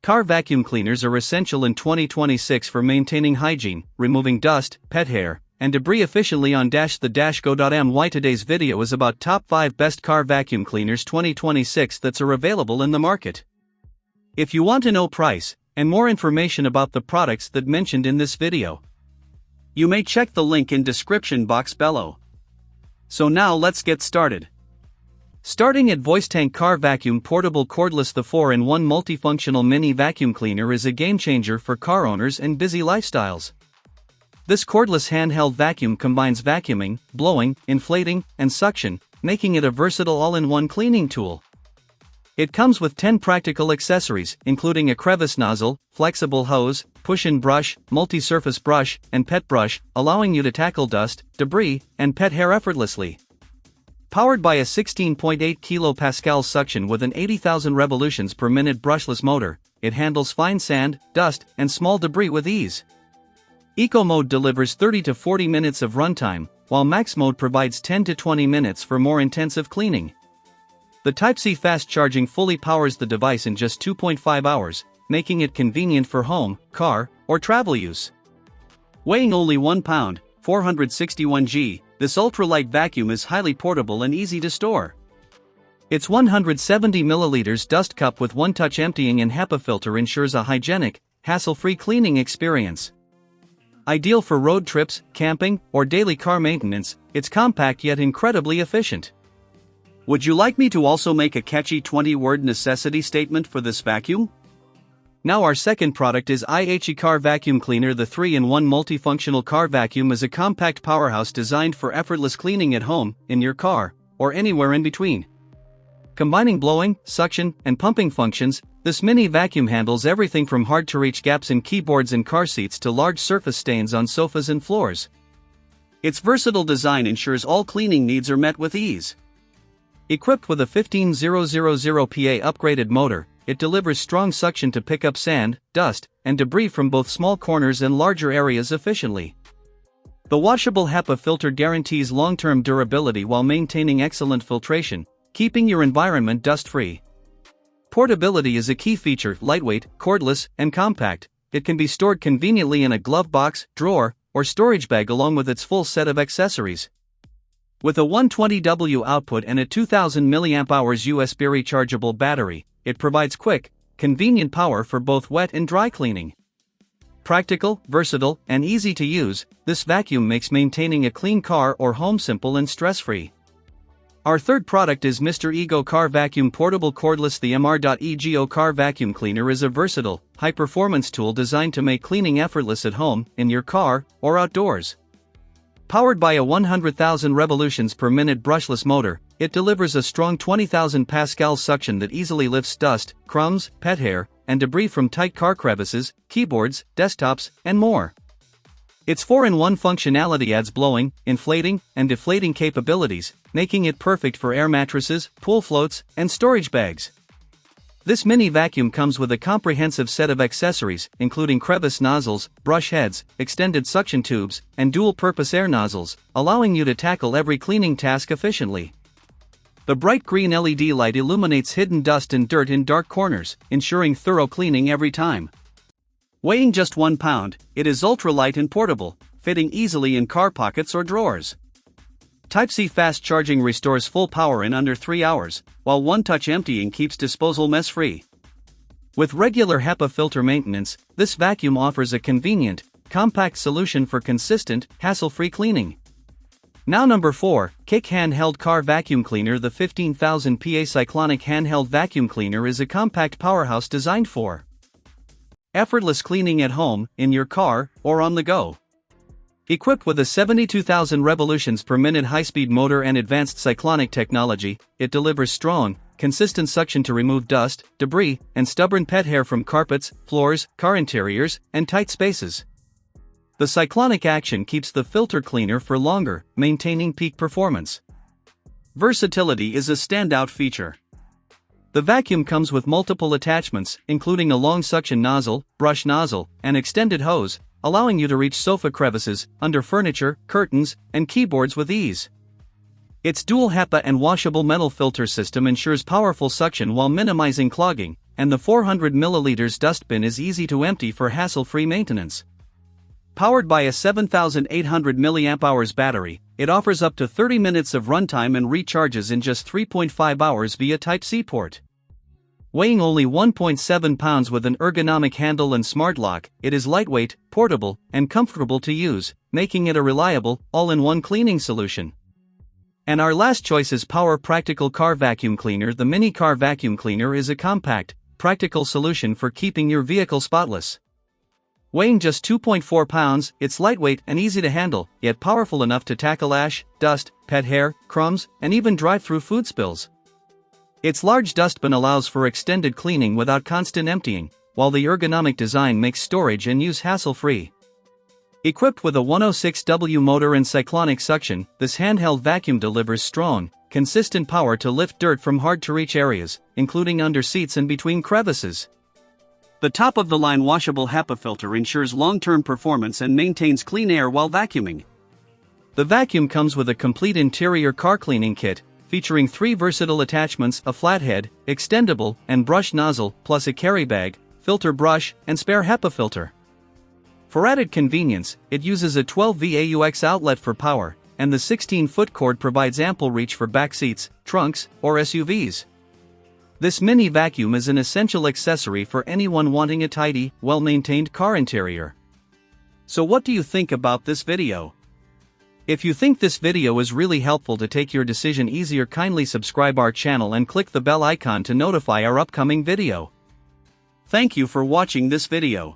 Car vacuum cleaners are essential in 2026 for maintaining hygiene, removing dust, pet hair, and debris efficiently on the-go.my. Today's video is about top 5 best car vacuum cleaners 2026 that are available in the market. If you want to know price and more information about the products that mentioned in this video, you may check the link in description box below. So now let's get started. Starting at Voice Tank Car Vacuum Portable Cordless. The 4-in-1 multifunctional mini vacuum cleaner is a game changer for car owners and busy lifestyles. This cordless handheld vacuum combines vacuuming, blowing, inflating, and suction, making it a versatile all-in-one cleaning tool. It comes with 10 practical accessories, including a crevice nozzle, flexible hose, push-in brush, multi-surface brush, and pet brush, allowing you to tackle dust, debris, and pet hair effortlessly. Powered by a 16.8 kPa suction with an 80,000 revolutions per minute brushless motor, it handles fine sand, dust, and small debris with ease. Eco mode delivers 30 to 40 minutes of runtime, while max mode provides 10 to 20 minutes for more intensive cleaning. The Type-C fast charging fully powers the device in just 2.5 hours, making it convenient for home, car, or travel use. Weighing only 1 pound, 461 g, this ultralight vacuum is highly portable and easy to store. Its 170 ml dust cup with one-touch emptying and HEPA filter ensures a hygienic, hassle-free cleaning experience. Ideal for road trips, camping, or daily car maintenance, it's compact yet incredibly efficient. Would you like me to also make a catchy 20-word necessity statement for this vacuum? Now our second product is Ckikh Car Vacuum Cleaner. The 3-in-1 multifunctional car vacuum is a compact powerhouse designed for effortless cleaning at home, in your car, or anywhere in between. Combining blowing, suction, and pumping functions, this mini vacuum handles everything from hard-to-reach gaps in keyboards and car seats to large surface stains on sofas and floors. Its versatile design ensures all cleaning needs are met with ease. Equipped with a 15000 PA upgraded motor, it delivers strong suction to pick up sand, dust, and debris from both small corners and larger areas efficiently. The washable HEPA filter guarantees long-term durability while maintaining excellent filtration, keeping your environment dust-free. Portability is a key feature. Lightweight, cordless, and compact, it can be stored conveniently in a glove box, drawer, or storage bag along with its full set of accessories. With a 120W output and a 2000 mAh USB rechargeable battery, it provides quick, convenient power for both wet and dry cleaning. Practical, versatile, and easy to use, this vacuum makes maintaining a clean car or home simple and stress-free. Our third product is MR.EGO Car Vacuum Portable Cordless. The MR.EGO Car Vacuum Cleaner is a versatile, high-performance tool designed to make cleaning effortless at home, in your car, or outdoors. Powered by a 100,000 revolutions per minute brushless motor, it delivers a strong 20,000 pascal suction that easily lifts dust, crumbs, pet hair, and debris from tight car crevices, keyboards, desktops, and more. Its 4-in-1 functionality adds blowing, inflating, and deflating capabilities, making it perfect for air mattresses, pool floats, and storage bags. This mini vacuum comes with a comprehensive set of accessories, including crevice nozzles, brush heads, extended suction tubes, and dual-purpose air nozzles, allowing you to tackle every cleaning task efficiently. The bright green LED light illuminates hidden dust and dirt in dark corners, ensuring thorough cleaning every time. Weighing just 1 pound, it is ultralight and portable, fitting easily in car pockets or drawers. Type-C fast charging restores full power in under 3 hours, while one-touch emptying keeps disposal mess-free. With regular HEPA filter maintenance, this vacuum offers a convenient, compact solution for consistent, hassle-free cleaning. Now number 4, Ckikh Handheld Car Vacuum Cleaner. The 15,000 PA cyclonic handheld vacuum cleaner is a compact powerhouse designed for effortless cleaning at home, in your car, or on the go. Equipped with a 72,000 revolutions per minute high-speed motor and advanced cyclonic technology, it delivers strong, consistent suction to remove dust, debris, and stubborn pet hair from carpets, floors, car interiors, and tight spaces. The cyclonic action keeps the filter cleaner for longer, maintaining peak performance. Versatility is a standout feature. The vacuum comes with multiple attachments, including a long suction nozzle, brush nozzle, and extended hose, allowing you to reach sofa crevices, under furniture, curtains, and keyboards with ease. Its dual HEPA and washable metal filter system ensures powerful suction while minimizing clogging, and the 400 milliliters dustbin is easy to empty for hassle-free maintenance. Powered by a 7,800 mAh battery, it offers up to 30 minutes of runtime and recharges in just 3.5 hours via Type-C port. Weighing only 1.7 pounds with an ergonomic handle and smart lock, it is lightweight, portable, and comfortable to use, making it a reliable, all-in-one cleaning solution. And our last choice is Power Practical Car Vacuum Cleaner. The Mini Car Vacuum Cleaner is a compact, practical solution for keeping your vehicle spotless. Weighing just 2.4 pounds, it's lightweight and easy to handle, yet powerful enough to tackle ash, dust, pet hair, crumbs, and even drive-through food spills. Its large dustbin allows for extended cleaning without constant emptying, while the ergonomic design makes storage and use hassle-free. Equipped with a 106W motor and cyclonic suction, this handheld vacuum delivers strong, consistent power to lift dirt from hard-to-reach areas, including under seats and between crevices. The top-of-the-line washable HEPA filter ensures long-term performance and maintains clean air while vacuuming. The vacuum comes with a complete interior car cleaning kit, featuring 3 versatile attachments: a flathead, extendable, and brush nozzle, plus a carry bag, filter brush, and spare HEPA filter. For added convenience, it uses a 12V AUX outlet for power, and the 16-foot cord provides ample reach for back seats, trunks, or SUVs. This mini vacuum is an essential accessory for anyone wanting a tidy, well-maintained car interior. So what do you think about this video? If you think this video is really helpful to take your decision easier, kindly subscribe our channel and click the bell icon to notify our upcoming video. Thank you for watching this video.